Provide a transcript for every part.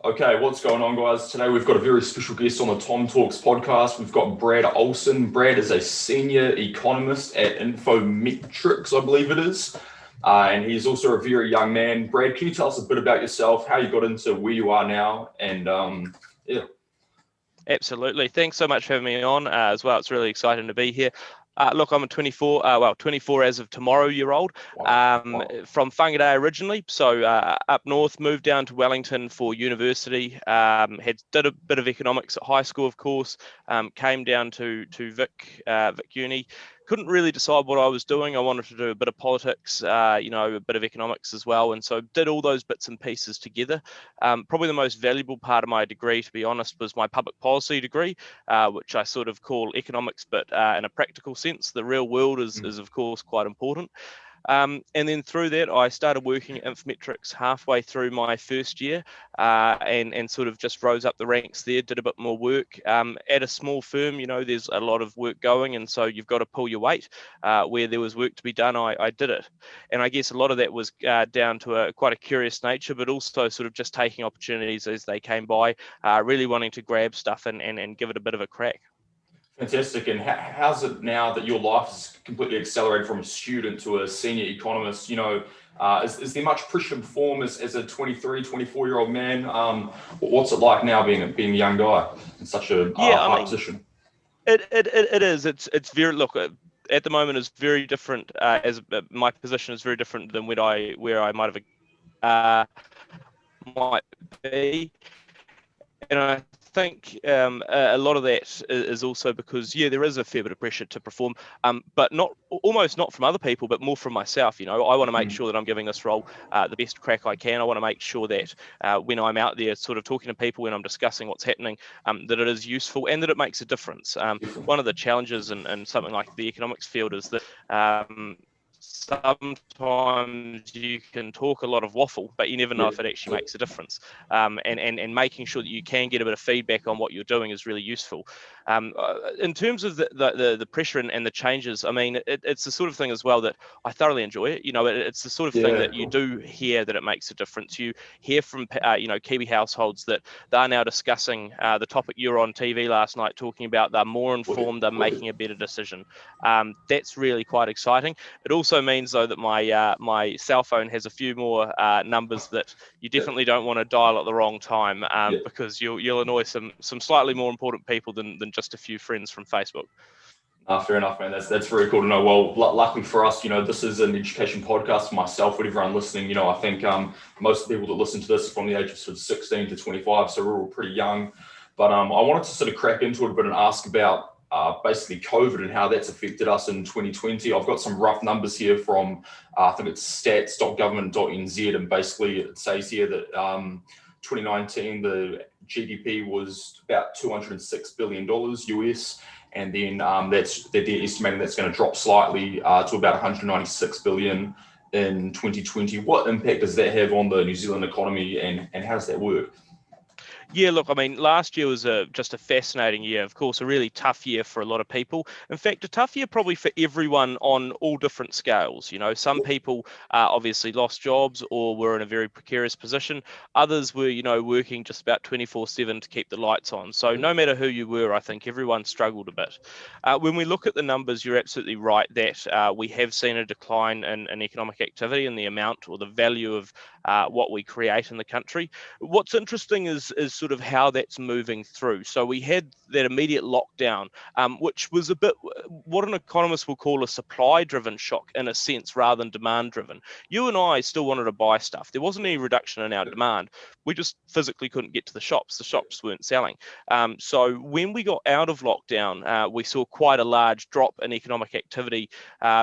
Okay, what's going on, guys? Today we've got a very special guest on the Tom Talks podcast. We've got Brad Olsen. Brad is a senior economist at Infometrics, I believe it is. And he's also a very young man. Brad, can you tell us a bit about yourself, how you got into where you are now? And yeah. Absolutely. Thanks so much for having me on as well. It's really exciting to be here. Look, I'm a 24 as of tomorrow year old, from Whangarei originally. So up north, moved down to Wellington for university, did a bit of economics at high school, of course, came down to Vic Uni. Couldn't really decide what I was doing. I wanted to do a bit of politics, a bit of economics as well. And so did all those bits and pieces together. Probably the most valuable part of my degree, to be honest, was my public policy degree, which I sort of call economics, but in a practical sense. The real world is of course, quite important. And then through that, I started working at Infometrics halfway through my first year, and sort of just rose up the ranks there, did a bit more work. At a small firm, there's a lot of work going, and so you've got to pull your weight. Where there was work to be done, I did it. And I guess a lot of that was down to quite a curious nature, but also sort of just taking opportunities as they came by, really wanting to grab stuff and give it a bit of a crack. Fantastic. And how's it now that your life has completely accelerated from a student to a senior economist? Is there much pressure to perform as a 23, 24-year-old man? What's it like now being a young guy in such a high position? It is. It's very, look, at the moment is very different. As my position is very different than where I might be. And I think a lot of that is also because, there is a fair bit of pressure to perform, but almost not from other people, but more from myself. I want to make sure that I'm giving this role the best crack I can. I want to make sure that when I'm out there sort of talking to people, when I'm discussing what's happening, that it is useful and that it makes a difference. One of the challenges in something like the economics field is that sometimes you can talk a lot of waffle, but you never know if it actually makes a difference. And making sure that you can get a bit of feedback on what you're doing is really useful. In terms of the pressure and the changes, I mean, it's the sort of thing as well that I thoroughly enjoy it. It's the sort of thing that you do hear that it makes a difference. You hear from Kiwi households that they're now discussing the topic you were on TV last night talking about. They're more informed, they're making a better decision. That's really quite exciting. It also means though that my cell phone has a few more numbers that you definitely don't want to dial at the wrong time, because you'll annoy some slightly more important people than just a few friends from Facebook. Fair enough, man. That's very cool to know. Well, luckily for us, this is an education podcast for myself, for everyone listening. I think most of the people that listen to this are from the age of sort of 16 to 25, so we're all pretty young. But I wanted to sort of crack into it a bit and ask about basically COVID and how that's affected us in 2020. I've got some rough numbers here from, I think it's stats.government.nz, and basically it says here that 2019, the GDP was about $206 billion US, and then they're estimating that's going to drop slightly to about 196 billion in 2020. What impact does that have on the New Zealand economy, and how does that work? Yeah, look, I mean, last year was just a fascinating year. Of course, a really tough year for a lot of people. In fact, a tough year probably for everyone on all different scales. Some people obviously lost jobs or were in a very precarious position. Others were, working just about 24/7 to keep the lights on. So no matter who you were, I think everyone struggled a bit. When we look at the numbers, you're absolutely right that we have seen a decline in economic activity and the amount or the value of what we create in the country. What's interesting is sort of how that's moving through. So we had that immediate lockdown, which was a bit what an economist will call a supply-driven shock in a sense, rather than demand-driven. You and I still wanted to buy stuff. There wasn't any reduction in our demand. We just physically couldn't get to the shops. The shops weren't selling. So when we got out of lockdown, we saw quite a large drop in economic activity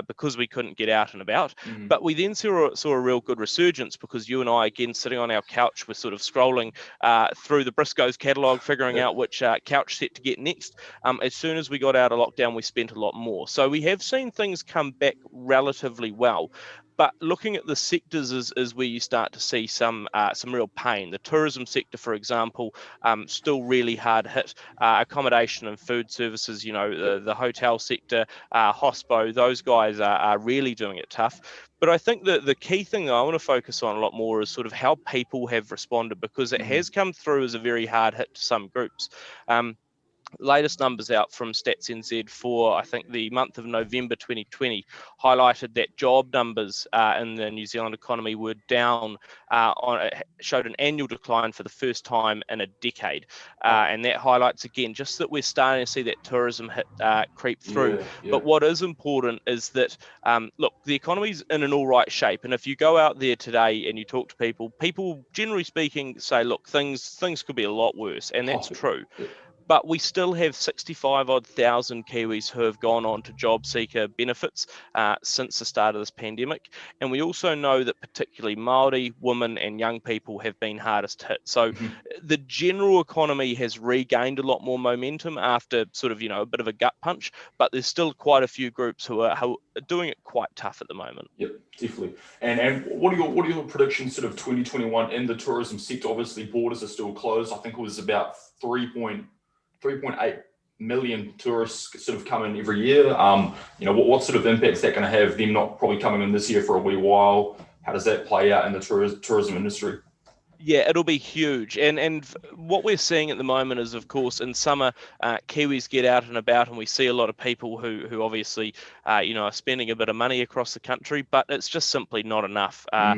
because we couldn't get out and about. But we then saw a real good resurgence because you and I, again, sitting on our couch, were sort of scrolling through the Briscoe's catalogue, figuring out which couch set to get next. As soon as we got out of lockdown, we spent a lot more. So we have seen things come back relatively well. But looking at the sectors is where you start to see some real pain. The tourism sector, for example, still really hard hit. Accommodation and food services, the hotel sector, hospo, those guys are really doing it tough. But I think that the key thing that I want to focus on a lot more is sort of how people have responded, because it has come through as a very hard hit to some groups. Latest numbers out from Stats NZ for, I think, the month of November 2020 highlighted that job numbers in the New Zealand economy were down, showed an annual decline for the first time in a decade. And that highlights again just that we're starting to see that tourism creep through. But what is important is that, look, the economy's in an all right shape. And if you go out there today and you talk to people generally speaking say, look, things could be a lot worse. And that's true. But we still have 65 odd thousand Kiwis who have gone on to job seeker benefits since the start of this pandemic. And we also know that particularly Māori, women and young people have been hardest hit. So the general economy has regained a lot more momentum after sort of, a bit of a gut punch, but there's still quite a few groups who are doing it quite tough at the moment. Yep, definitely. And what are your predictions sort of 2021 in the tourism sector? Obviously, borders are still closed. I think it was about 3.8 million tourists sort of come in every year. What sort of impact is that going to have, them not probably coming in this year for a wee while? How does that play out in the tourism industry? Yeah, it'll be huge. And what we're seeing at the moment is, of course, in summer, Kiwis get out and about, and we see a lot of people who obviously, are spending a bit of money across the country, but it's just simply not enough. I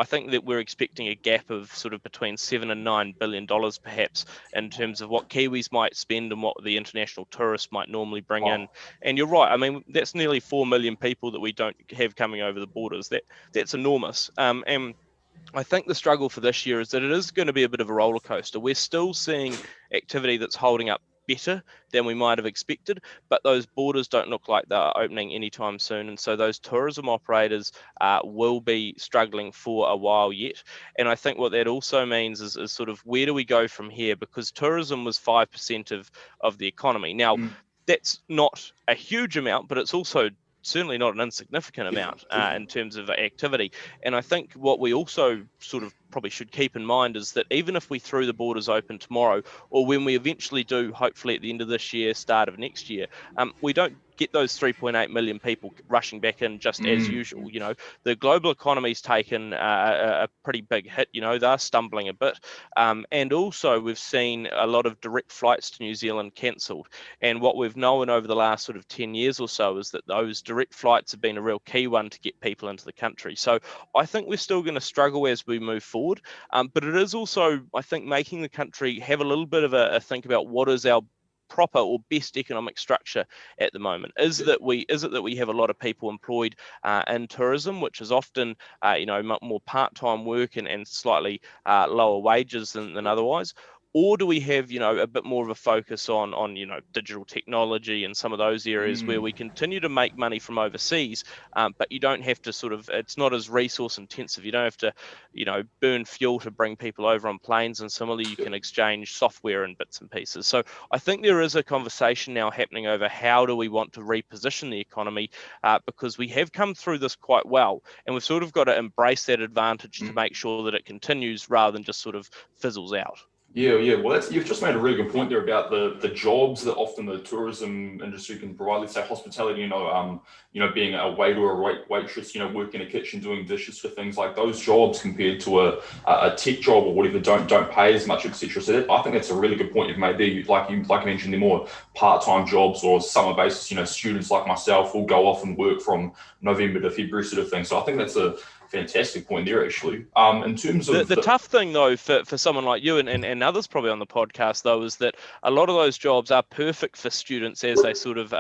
think that we're expecting a gap of sort of between $7 and $9 billion, perhaps, in terms of what Kiwis might spend and what the international tourists might normally bring in. And you're right. I mean, that's nearly 4 million people that we don't have coming over the borders. That's enormous. And I think the struggle for this year is that it is going to be a bit of a roller coaster. We're still seeing activity that's holding up better than we might have expected, but those borders don't look like they're opening anytime soon. And so those tourism operators will be struggling for a while yet. And I think what that also means is sort of, where do we go from here? Because tourism was 5% of the economy. Now, that's not a huge amount, but it's also certainly not an insignificant amount in terms of activity. And I think what we also sort of probably should keep in mind is that even if we threw the borders open tomorrow, or when we eventually do, hopefully at the end of this year, start of next year, we don't get those 3.8 million people rushing back in just as usual. The global economy's taken a pretty big hit. They're stumbling a bit. And also we've seen a lot of direct flights to New Zealand cancelled. And what we've known over the last sort of 10 years or so is that those direct flights have been a real key one to get people into the country. So I think we're still going to struggle as we move forward. But it is also, I think, making the country have a little bit of a think about what is our proper or best economic structure at the moment. Is it that we have a lot of people employed in tourism, which is often more part-time work and slightly lower wages than otherwise? Or do we have, a bit more of a focus on digital technology and some of those areas where we continue to make money from overseas, but you don't have to it's not as resource intensive. You don't have to, burn fuel to bring people over on planes, and similarly, you can exchange software and bits and pieces. So I think there is a conversation now happening over how do we want to reposition the economy, because we have come through this quite well, and we've sort of got to embrace that advantage to make sure that it continues rather than just sort of fizzles out. Yeah. Well, you've just made a really good point there about the jobs that often the tourism industry can provide. Let's say hospitality, being a waiter or a waitress, working in a kitchen, doing dishes for things like those jobs compared to a tech job or whatever don't pay as much, etc. So I think that's a really good point you've made there. Like you mentioned, they're more part-time jobs or summer basis. Students like myself will go off and work from November to February sort of thing. So I think that's a fantastic point there, actually. In terms of the tough thing, though, for someone like you and others probably on the podcast, though, is that a lot of those jobs are perfect for students as they sort of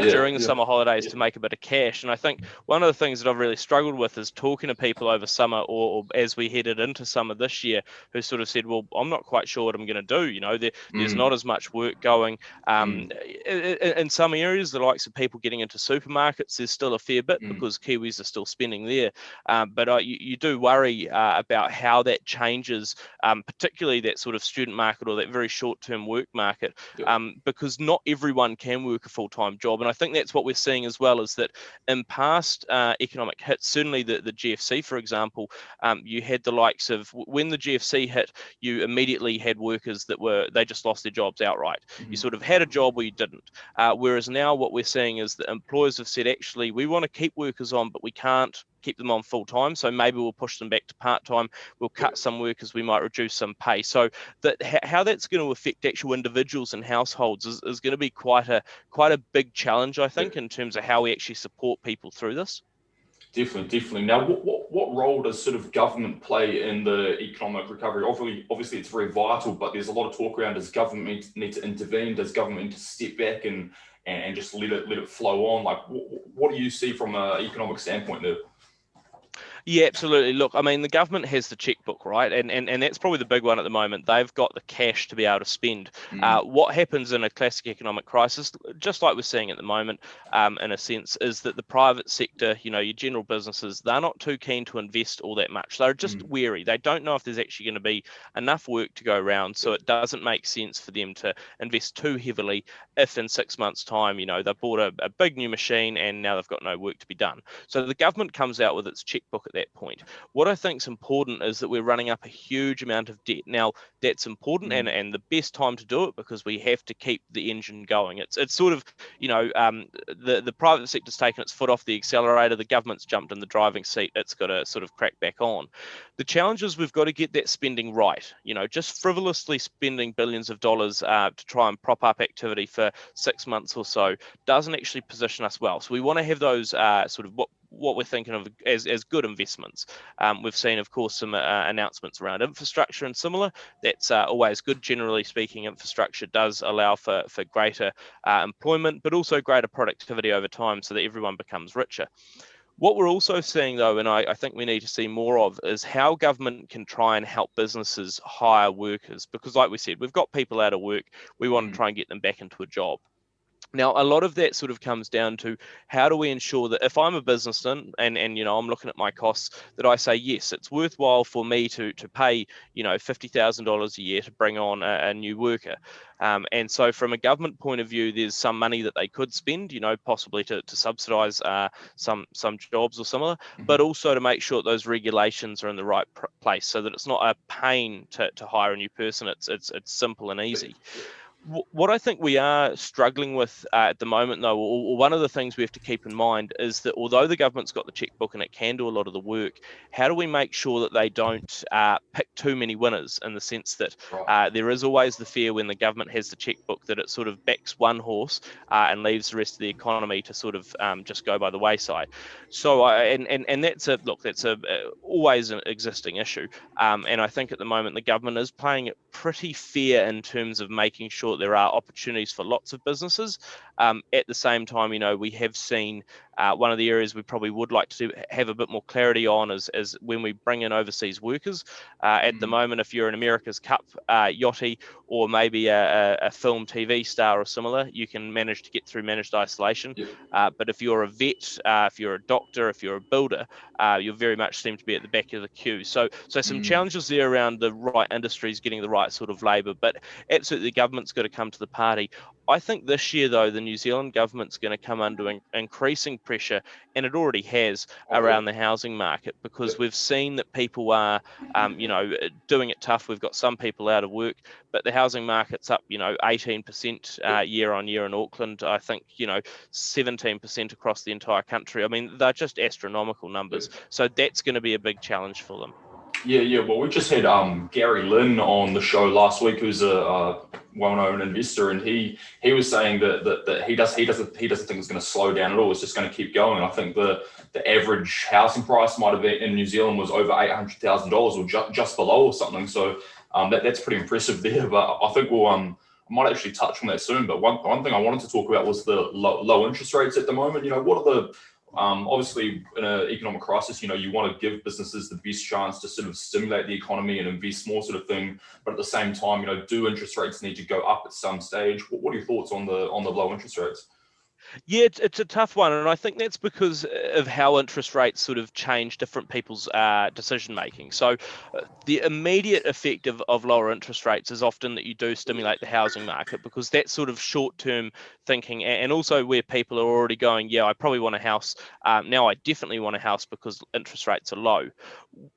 during the summer holidays to make a bit of cash. And I think one of the things that I've really struggled with is talking to people over summer or as we headed into summer this year who sort of said, well, I'm not quite sure what I'm going to do. There's not as much work going. In some areas, the likes of people getting into supermarkets, there's still a fair bit because Kiwis are still spending there. But you do worry about how that changes, particularly that sort of student market or that very short-term work market, because not everyone can work a full-time job. And I think that's what we're seeing as well, is that in past economic hits, certainly the GFC, for example, you had the likes of, when the GFC hit, you immediately had workers that they just lost their jobs outright. You sort of had a job or you didn't. Whereas now what we're seeing is that employers have said, actually, we want to keep workers on, but we can't keep them on full time. So maybe we'll push them back to part time. We'll cut some workers. We might reduce some pay. So how that's going to affect actual individuals and households is going to be quite a big challenge, I think, in terms of how we actually support people through this. Definitely. Now, what role does sort of government play in the economic recovery? Obviously, it's very vital, but there's a lot of talk around, does government need to intervene? Does government need to step back and just let it flow on? Like, what do you see from an economic standpoint there? Yeah, absolutely. Look, I mean, the government has the checkbook, right? And that's probably the big one at the moment. They've got the cash to be able to spend. What happens in a classic economic crisis, just like we're seeing at the moment, in a sense, is that the private sector, your general businesses, they're not too keen to invest all that much. They're just wary. They don't know if there's actually going to be enough work to go around. So it doesn't make sense for them to invest too heavily if in 6 months' time, they've bought a big new machine and now they've got no work to be done. So the government comes out with its checkbook at that point. What I think is important is that we're running up a huge amount of debt. Now, that's important and the best time to do it, because we have to keep the engine going. It's sort of, the private sector's taken its foot off the accelerator, the government's jumped in the driving seat, it's got to sort of crack back on. The challenge is we've got to get that spending right. Just frivolously spending billions of dollars to try and prop up activity for 6 months or so doesn't actually position us well. So we want to have those sort of what we're thinking of as good investments. We've seen, of course, some announcements around infrastructure and similar. That's always good. Generally speaking, infrastructure does allow for greater employment, but also greater productivity over time so that everyone becomes richer. What we're also seeing, though, and I think we need to see more of, is how government can try and help businesses hire workers. Because like we said, we've got people out of work. We want to try and get them back into a job. Now, a lot of that sort of comes down to, how do we ensure that if I'm a businessman and I'm looking at my costs, that I say, yes, it's worthwhile for me to pay $50,000 a year to bring on a new worker. And so from a government point of view, there's some money that they could spend, possibly to subsidise some jobs or similar, but also to make sure that those regulations are in the right place, so that it's not a pain to hire a new person. It's simple and easy. What I think we are struggling with at the moment, though, or one of the things we have to keep in mind, is that although the government's got the checkbook and it can do a lot of the work, how do we make sure that they don't pick too many winners, in the sense that there is always the fear when the government has the checkbook that it sort of backs one horse and leaves the rest of the economy to sort of just go by the wayside. So, that's always an existing issue. And I think at the moment the government is playing it pretty fair in terms of making sure there are opportunities for lots of businesses. At the same time, we have seen one of the areas we probably would like to have a bit more clarity on is when we bring in overseas workers. At the moment, if you're an America's Cup yachty, or maybe a film TV star or similar, you can manage to get through managed isolation. But if you're a vet, if you're a doctor, if you're a builder, you very much seem to be at the back of the queue. So some challenges there around the right industries getting the right sort of labour, but absolutely the government's got to come to the party. I think this year, though, the New Zealand government's going to come under increasing pressure, and it already has, around the housing market, because we've seen that people are, doing it tough. We've got some people out of work, but the housing market's up, 18% year on year in Auckland. I think, 17% across the entire country. I mean, they're just astronomical numbers. So that's going to be a big challenge for them. Yeah. Well, we just had Gary Lynn on the show last week, who's a well-known investor, and he was saying that he doesn't think it's going to slow down at all. It's just going to keep going. I think the average housing price might have been in New Zealand was over $800,000 or just below or something. So that's pretty impressive there. But I think I might actually touch on that soon. But one thing I wanted to talk about was the low interest rates at the moment. What are the obviously in an economic crisis, you want to give businesses the best chance to sort of stimulate the economy and invest more, sort of thing. But at the same time, do interest rates need to go up at some stage? What are your thoughts on the low interest rates? Yeah, it's a tough one, and I think that's because of how interest rates sort of change different people's decision making. So, the immediate effect of lower interest rates is often that you do stimulate the housing market, because that's sort of short term thinking, and also where people are already going, yeah, I probably want a house. Now I definitely want a house because interest rates are low.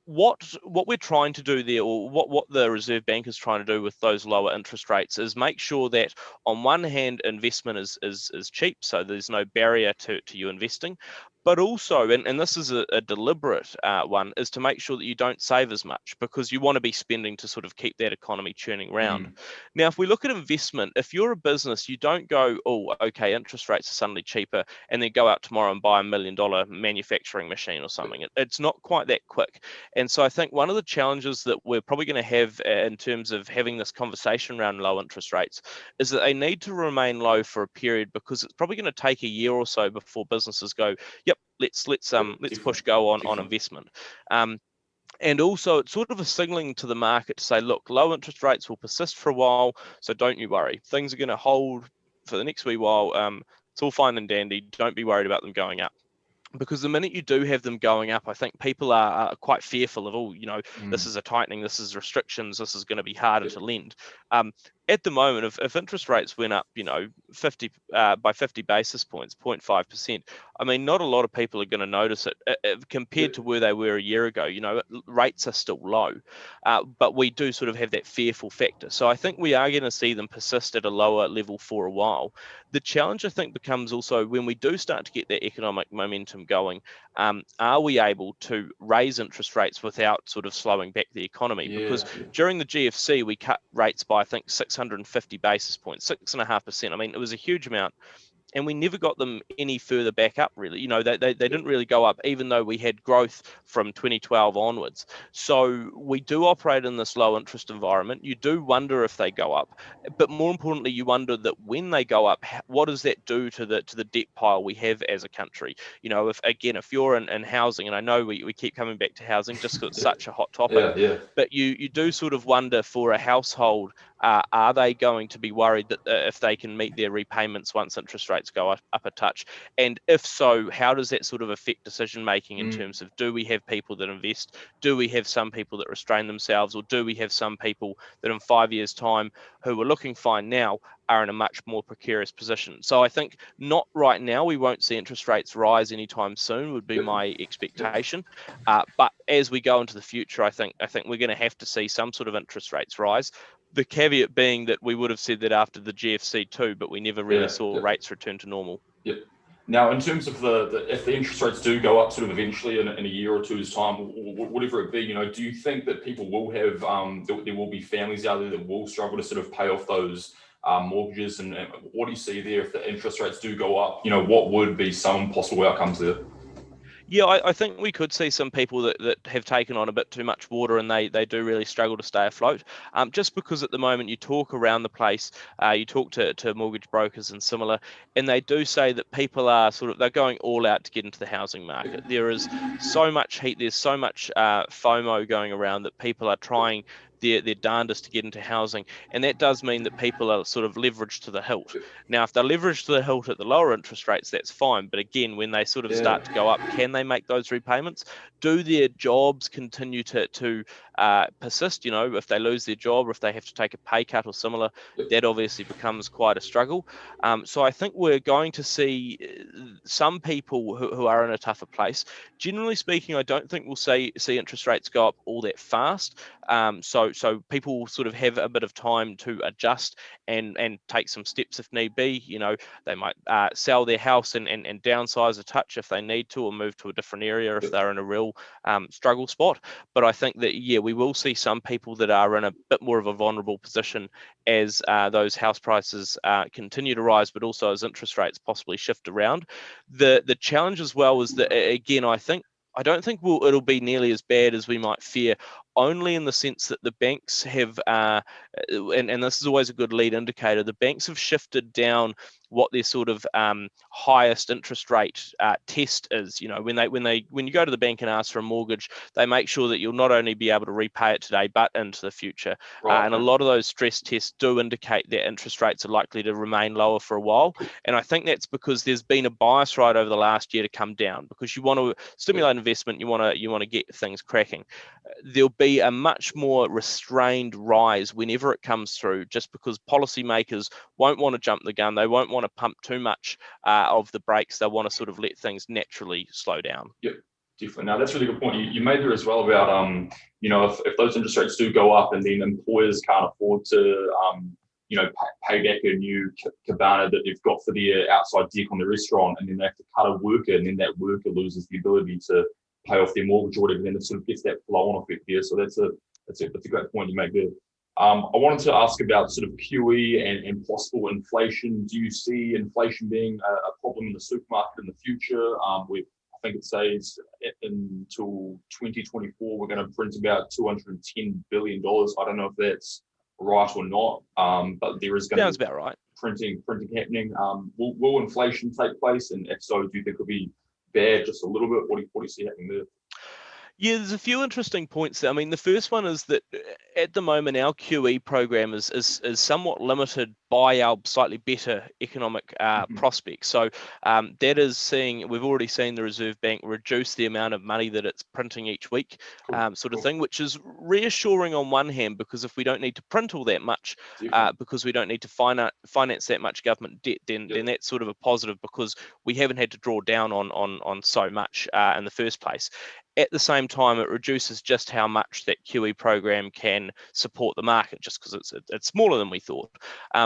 What we're trying to do there, or what the Reserve Bank is trying to do with those lower interest rates, is make sure that on one hand, investment is cheap, so there's no barrier to you investing, but also, and this is a deliberate one, is to make sure that you don't save as much, because you want to be spending to sort of keep that economy churning round. Mm. Now, if we look at investment, if you're a business, you don't go, oh, okay, interest rates are suddenly cheaper, and then go out tomorrow and buy $1 million manufacturing machine or something. It's not quite that quick. And so I think one of the challenges that we're probably going to have in terms of having this conversation around low interest rates is that they need to remain low for a period, because it's probably going to take a year or so before businesses go, yep, let's push Definitely, go on definitely. investment. Um, and also, it's sort of a signaling to the market to say, look, low interest rates will persist for a while, so don't you worry. Things are going to hold for the next wee while. It's all fine and dandy. Don't be worried about them going up, because the minute you do have them going up, I think people are quite fearful of, oh, this Mm. is a tightening, this is restrictions, this is going to be harder Yep. to lend. At the moment, if interest rates went up, 50 by 50 basis points, 0.5%, I mean, not a lot of people are going to notice it compared Yep. to where they were a year ago. Rates are still low, but we do sort of have that fearful factor. So I think we are going to see them persist at a lower level for a while. The challenge, I think, becomes also when we do start to get that economic momentum going, are we able to raise interest rates without sort of slowing back the economy? Because Yeah. Yeah. during the GFC, we cut rates by, I think, 650 basis points, 6.5%. I mean, it was a huge amount, and we never got them any further back up, really. They Yep. didn't really go up, even though we had growth from 2012 onwards. So we do operate in this low interest environment. You do wonder if they go up, but more importantly, you wonder that when they go up, what does that do to the debt pile we have as a country? If you're in housing, and I know we keep coming back to housing just because it's Yeah. such a hot topic, Yeah. Yeah. but you do sort of wonder for a household, are they going to be worried that if they can meet their repayments once interest rates go up a touch? And if so, how does that sort of affect decision making in Mm. terms of, do we have people that invest? Do we have some people that restrain themselves? Or do we have some people that in 5 years' time, who are looking fine now, are in a much more precarious position? So I think not right now, we won't see interest rates rise anytime soon, would be Yep. my Yep. expectation. But as we go into the future, I think we're going to have to see some sort of interest rates rise. The caveat being that we would have said that after the GFC too, but we never really Yeah. saw Yep. rates return to normal. Yep. Now, in terms of if the interest rates do go up sort of eventually in a year or two's time, whatever it be, do you think that people will have, there will be families out there that will struggle to sort of pay off those mortgages? And what do you see there if the interest rates do go up? What would be some possible outcomes there? Yeah, I think we could see some people that have taken on a bit too much water, and they do really struggle to stay afloat. Just because at the moment you talk around the place, you talk to mortgage brokers and similar, and they do say that people are they're going all out to get into the housing market. There is so much heat, there's so much FOMO going around, that people are trying their darndest to get into housing, and that does mean that people are sort of leveraged to the hilt. Now, if they're leveraged to the hilt at the lower interest rates, that's fine. But again, when they sort of Yeah. start to go up, can they make those repayments? Do their jobs continue to persist? If they lose their job, or if they have to take a pay cut or similar, Yep. that obviously becomes quite a struggle. So I think we're going to see some people who are in a tougher place. Generally speaking, I don't think we'll see interest rates go up all that fast. So people will sort of have a bit of time to adjust and take some steps if need be. They might sell their house and downsize a touch if they need to, or move to a different area if Yep. they're in a real struggle spot. But I think that, yeah, we will see some people that are in a bit more of a vulnerable position as those house prices continue to rise, but also as interest rates possibly shift around. The challenge as well is that, again, I don't think it'll be nearly as bad as we might fear, only in the sense that the banks have, and this is always a good lead indicator, the banks have shifted down what their sort of highest interest rate test is. When you go to the bank and ask for a mortgage, they make sure that you'll not only be able to repay it today, but into the future. Right. And a lot of those stress tests do indicate that interest rates are likely to remain lower for a while. And I think that's because there's been a bias right over the last year to come down, because you want to stimulate investment, you want to get things cracking. There'll be a much more restrained rise whenever it comes through, just because policymakers won't want to jump the gun. They won't want to pump too much of the brakes. They want to sort of let things naturally slow down. Yep, definitely. Now that's a really good point. You made there as well about if those interest rates do go up and then employers can't afford to pay back a new cabana that they've got for their outside deck on the restaurant, and then they have to cut a worker, and then that worker loses the ability to pay off their mortgage or whatever, then it sort of gets that flow-on effect there. So that's a great point you make there. I wanted to ask about sort of QE and possible inflation. Do you see inflation being a problem in the supermarket in the future? I think it says until 2024, we're going to print about $210 billion. I don't know if that's right or not, but there is going Sounds to be about right. printing happening. Will inflation take place? And if so, do you think it'll be bad just a little bit? What do you see happening there? Yeah, there's a few interesting points there. I mean, the first one is that at the moment, our QE program is somewhat limited by our slightly better economic prospects. So that is we've already seen the Reserve Bank reduce the amount of money that it's printing each week, sort of thing, which is reassuring on one hand, because if we don't need to print all that much, because we don't need to finance that much government debt, then that's sort of a positive, because we haven't had to draw down on so much in the first place. At the same time, it reduces just how much that QE program can support the market, just because it's smaller than we thought.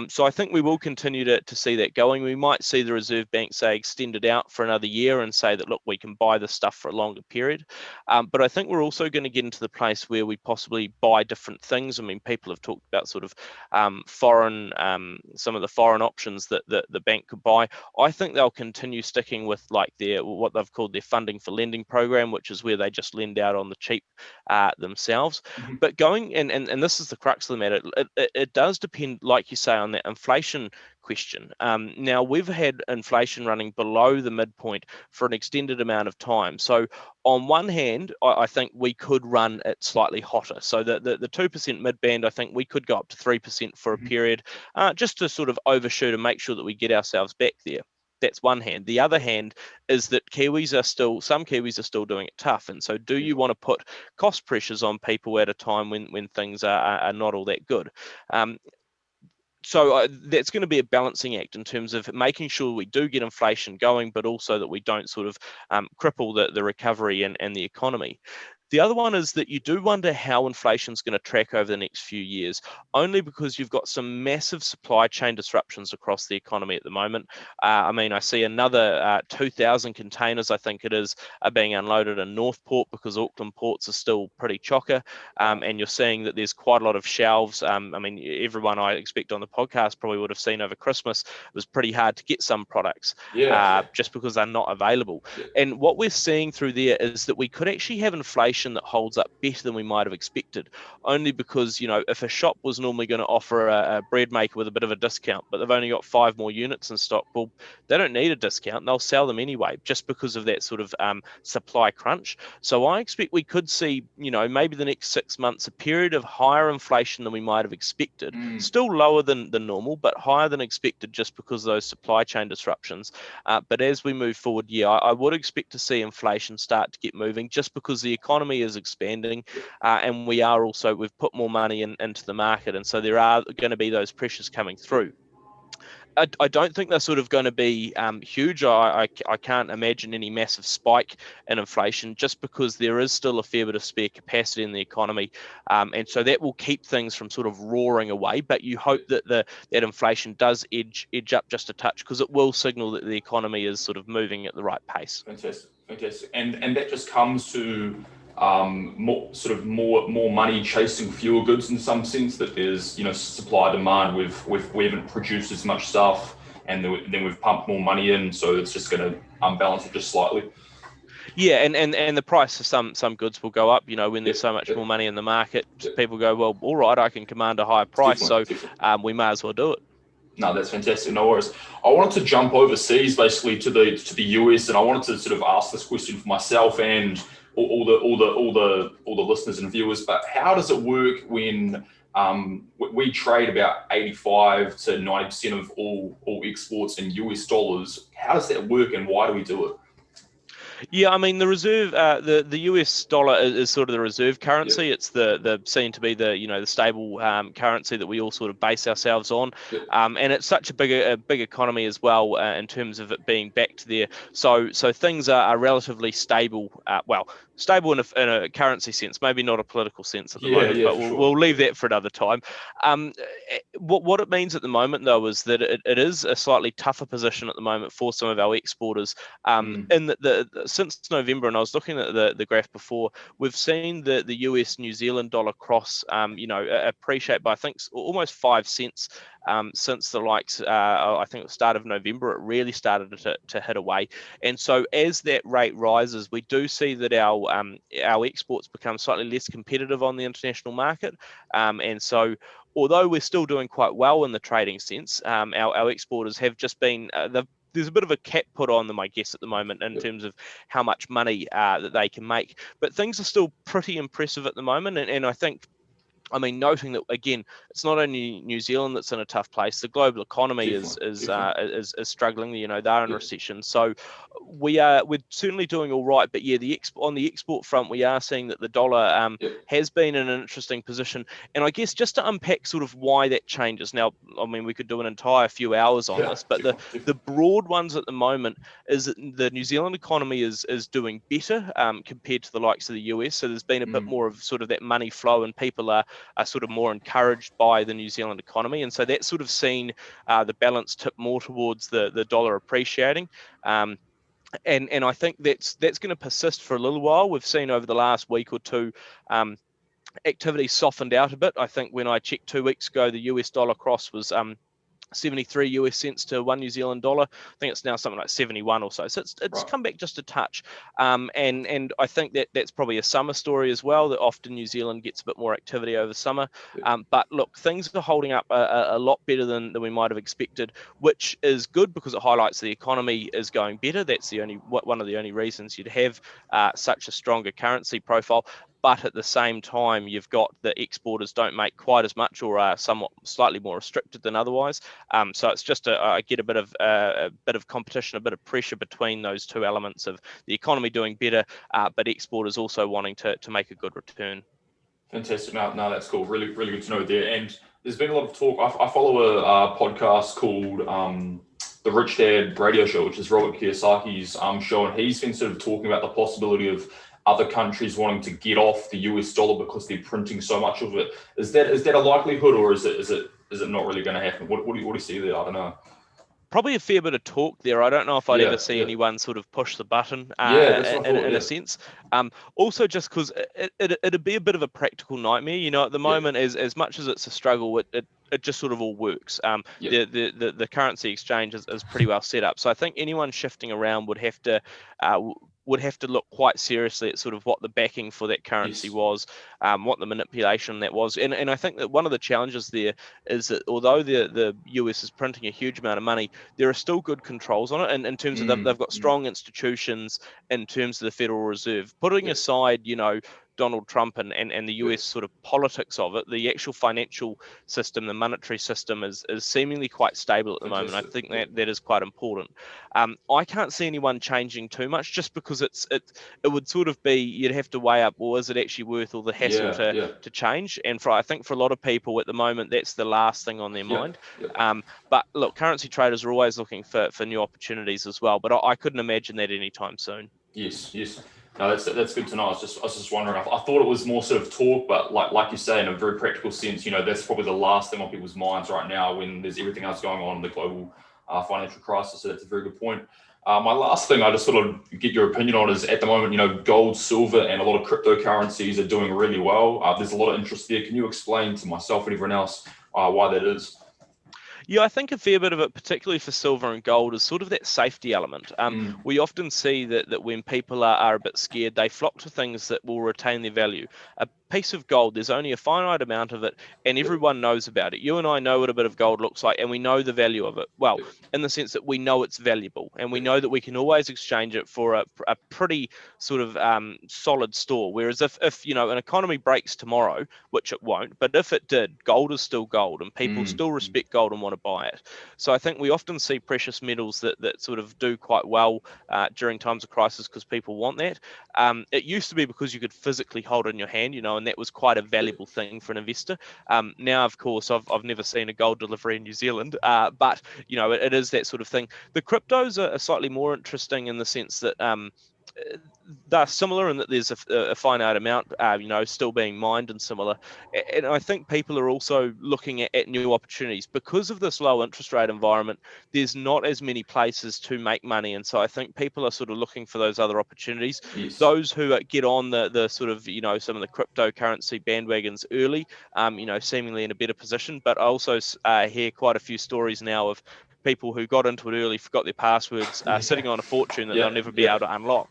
So I think we will continue to see that going. We might see the Reserve Bank say extend it out for another year and say that, look, we can buy this stuff for a longer period. But I think we're also going to get into the place where we possibly buy different things. I mean, people have talked about sort of some of the foreign options that the bank could buy. I think they'll continue sticking with like what they've called their funding for lending program, which is where they just lend out on the cheap themselves. But going and this is the crux of the matter, it does depend, like you say, on that inflation question. Now, we've had inflation running below the midpoint for an extended amount of time. So on one hand, I think we could run it slightly hotter. So the 2% mid-band, I think we could go up to 3% for a period, just to sort of overshoot and make sure that we get ourselves back there. That's one hand. The other hand is that some Kiwis are still doing it tough. And so do you want to put cost pressures on people at a time when things are not all that good? So that's going to be a balancing act in terms of making sure we do get inflation going, but also that we don't sort of cripple the recovery and the economy. The other one is that you do wonder how inflation is going to track over the next few years, only because you've got some massive supply chain disruptions across the economy at the moment. I mean, I see another 2,000 containers, I think it is, are being unloaded in Northport because Auckland ports are still pretty chocker. And you're seeing that there's quite a lot of shelves. I mean, everyone I expect on the podcast probably would have seen over Christmas, it was pretty hard to get some products just because they're not available. And what we're seeing through there is that we could actually have inflation that holds up better than we might have expected, only because, if a shop was normally going to offer a bread maker with a bit of a discount, but they've only got 5 more units in stock, well, they don't need a discount, they'll sell them anyway, just because of that sort of supply crunch. So I expect we could see, maybe the next 6 months, a period of higher inflation than we might have expected, still lower than normal, but higher than expected just because of those supply chain disruptions. But as we move forward, I would expect to see inflation start to get moving, just because the economy is expanding, and we've put more money into the market, and so there are going to be those pressures coming through. I don't think they're sort of going to be huge. I can't imagine any massive spike in inflation, just because there is still a fair bit of spare capacity in the economy, and so that will keep things from sort of roaring away. But you hope that that inflation does edge up just a touch, because it will signal that the economy is sort of moving at the right pace. Fantastic. And that just comes to more money chasing fewer goods, in some sense, that there's supply demand. We haven't produced as much stuff, and then we've pumped more money in, so it's just going to unbalance it just slightly. Yeah, and the price of some goods will go up. When there's so much more money in the market, people go, well, all right, I can command a higher price, so we may as well do it. No, that's fantastic. No worries. I wanted to jump overseas, basically to the US, and I wanted to sort of ask this question for myself and all the listeners and viewers. But how does it work when we trade about 85 to 90% of all exports in US dollars? How does that work, and why do we do it? Yeah, I mean the reserve, the US dollar is sort of the reserve Yep. currency. It's the seen to be the the stable currency that we all sort of base ourselves on, Yep. and it's such a big economy as well in terms of it being backed there. So things are relatively stable. Stable in a currency sense, maybe not a political sense at the Yeah, moment, yeah, but for sure. we'll leave that for another time. What it means at the moment though is that it is a slightly tougher position at the moment for some of our exporters. In since November, and I was looking at the graph before, we've seen the US New Zealand dollar cross, appreciate by I think almost 5 cents since the likes. I think at the start of November, it really started to hit away, and so as that rate rises, we do see that our exports become slightly less competitive on the international market, and so. Although we're still doing quite well in the trading sense, our exporters have just been there's a bit of a cap put on them, I guess, at the moment in terms of how much money that they can make. But things are still pretty impressive at the moment, and I think. I mean, noting that again, it's not only New Zealand that's in a tough place. The global economy is Definitely, definitely. is struggling. They're in Yep. recession. So we're certainly doing all right. But yeah, on the export front, we are seeing that the dollar Yep. has been in an interesting position. And I guess just to unpack sort of why that changes. Now, I mean, we could do an entire few hours on Yeah, this, but definitely, the definitely. broad ones at the moment is that the New Zealand economy is doing better compared to the likes of the US. So there's been a bit more of sort of that money flow, and people are sort of more encouraged by the New Zealand economy, and so that's sort of seen the balance tip more towards the dollar appreciating. And I think that's going to persist for a little while. We've seen over the last week or two. Activity softened out a bit. I think when I checked 2 weeks ago, the US dollar cross was 73 US cents to one New Zealand dollar. I think it's now something like 71 or so. So it's Right. come back just a touch. And I think that's probably a summer story as well, that often New Zealand gets a bit more activity over summer. Yep. But look, things are holding up a lot better than we might have expected, which is good because it highlights the economy is going better. That's one of the only reasons you'd have such a stronger currency profile. But at the same time, you've got the exporters don't make quite as much, or are somewhat slightly more restricted than otherwise. So it's just I get a bit of competition, a bit of pressure between those two elements of the economy doing better, but exporters also wanting to make a good return. Fantastic. No, that's cool. Really, really good to know there. And there's been a lot of talk. I follow a podcast called the Rich Dad Radio Show, which is Robert Kiyosaki's show, and he's been sort of talking about the possibility of other countries wanting to get off the US dollar because they're printing so much of it. Is that a likelihood, or is it not really going to happen? What do you see there? I don't know. Probably a fair bit of talk there. I don't know if I'd ever Yeah, see yeah, anyone sort of push the button yeah. That's what I thought. in a Yeah, sense. Also, just because it'd be a bit of a practical nightmare. At the yeah, moment, as much as it's a struggle, it just sort of all works. yeah. The currency exchange is pretty well set up. So I think anyone shifting around uh, would have to look quite seriously at sort of what the backing for that currency Yes, was, what the manipulation that was. And I think that one of the challenges there is that although the US is printing a huge amount of money, there are still good controls on it, and in terms of they've got strong institutions in terms of the Federal Reserve. Putting yeah, aside, Donald Trump and the yeah. US sort of politics of it, the actual financial system, the monetary system is seemingly quite stable at the moment. I Fantastic. think Yeah, that is quite important. I can't see anyone changing too much, just because it would sort of be, you'd have to weigh up, well, is it actually worth all the hassle yeah, to yeah, change? And I think for a lot of people at the moment, that's the last thing on their yeah, mind. yeah. But look, currency traders are always looking for new opportunities as well. But I couldn't imagine that anytime soon. Yes, yes. No, that's good to know. I was just wondering. I thought it was more sort of talk, but like you say, in a very practical sense, that's probably the last thing on people's minds right now when there's everything else going on in the global financial crisis. So that's a very good point. My last thing I just sort of get your opinion on is at the moment, gold, silver, and a lot of cryptocurrencies are doing really well. There's a lot of interest there. Can you explain to myself and everyone else why that is? Yeah, I think a fair bit of it, particularly for silver and gold, is sort of that safety element. Mm, We often see that when people are a bit scared, they flock to things that will retain their value. A piece of gold, there's only a finite amount of it, and everyone knows about it. You and I know what a bit of gold looks like, and we know the value of it. Well, in the sense that we know it's valuable, and we know that we can always exchange it for a pretty sort of solid store. Whereas if an economy breaks tomorrow, which it won't, but if it did, gold is still gold, and people still respect gold and want to buy it. So I think we often see precious metals that sort of do quite well during times of crisis because people want that. It used to be because you could physically hold it in your hand, and that was quite a valuable thing for an investor. Now, of course, I've never seen a gold delivery in New Zealand, but it is that sort of thing. The cryptos are slightly more interesting in the sense that they're similar in that there's a finite amount, still being mined and similar. And I think people are also looking at new opportunities because of this low interest rate environment. There's not as many places to make money, and so I think people are sort of looking for those other opportunities. Yes. Those who get on the sort of some of the cryptocurrency bandwagons early, seemingly in a better position. But I also hear quite a few stories now of people who got into it early, forgot their passwords, sitting on a fortune that they'll never be able to unlock.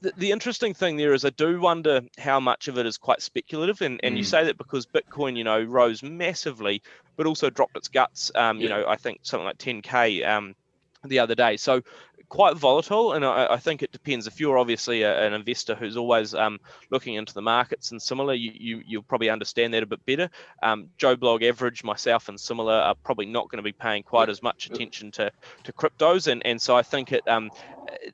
The interesting thing there is I do wonder how much of it is quite speculative, and you say that because Bitcoin, rose massively, but also dropped its guts. I think something like 10K the other day. So quite volatile, and I think it depends. If you're obviously an investor who's always looking into the markets and similar, you'll probably understand that a bit better. Joe Blog average, myself and similar are probably not going to be paying quite as much attention to cryptos, and so I think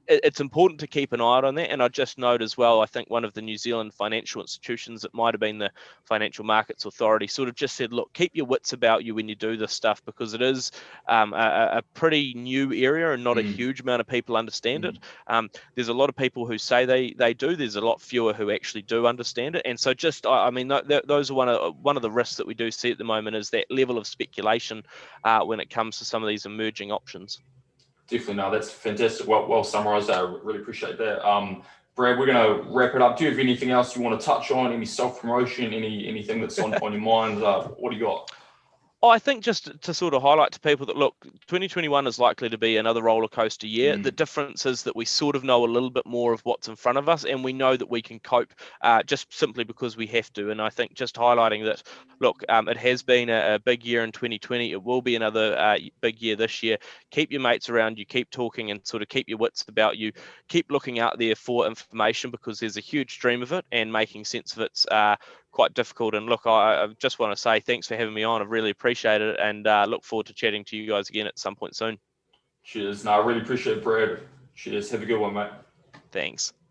it's important to keep an eye on that. And I just note as well, I think one of the New Zealand financial institutions, it might have been the Financial Markets Authority, sort of just said, look, keep your wits about you when you do this stuff, because it is a pretty new area and not a huge amount of people understand it. There's a lot of people who say they do. There's a lot fewer who actually do understand it. And so those are one of the risks that we do see at the moment, is that level of speculation when it comes to some of these emerging options. Definitely, no, that's fantastic. Well summarized. I really appreciate that. Brad, we're going to wrap it up. Do you have anything else you want to touch on? Any self-promotion? Anything that's on your mind? What do you got? I think just to sort of highlight to people that, look, 2021 is likely to be another roller coaster year. The difference is that we sort of know a little bit more of what's in front of us, and we know that we can cope just simply because we have to. And I think just highlighting that, look, it has been a big year in 2020. It will be another big year this year. Keep your mates around you, keep talking, and sort of keep your wits about you. Keep looking out there for information, because there's a huge stream of it, and making sense of it's quite difficult. And look, I just want to say thanks for having me on. I've really appreciated it, and look forward to chatting to you guys again at some point soon. Cheers. No, I really appreciate it, Brad. Cheers. Have a good one, mate. Thanks.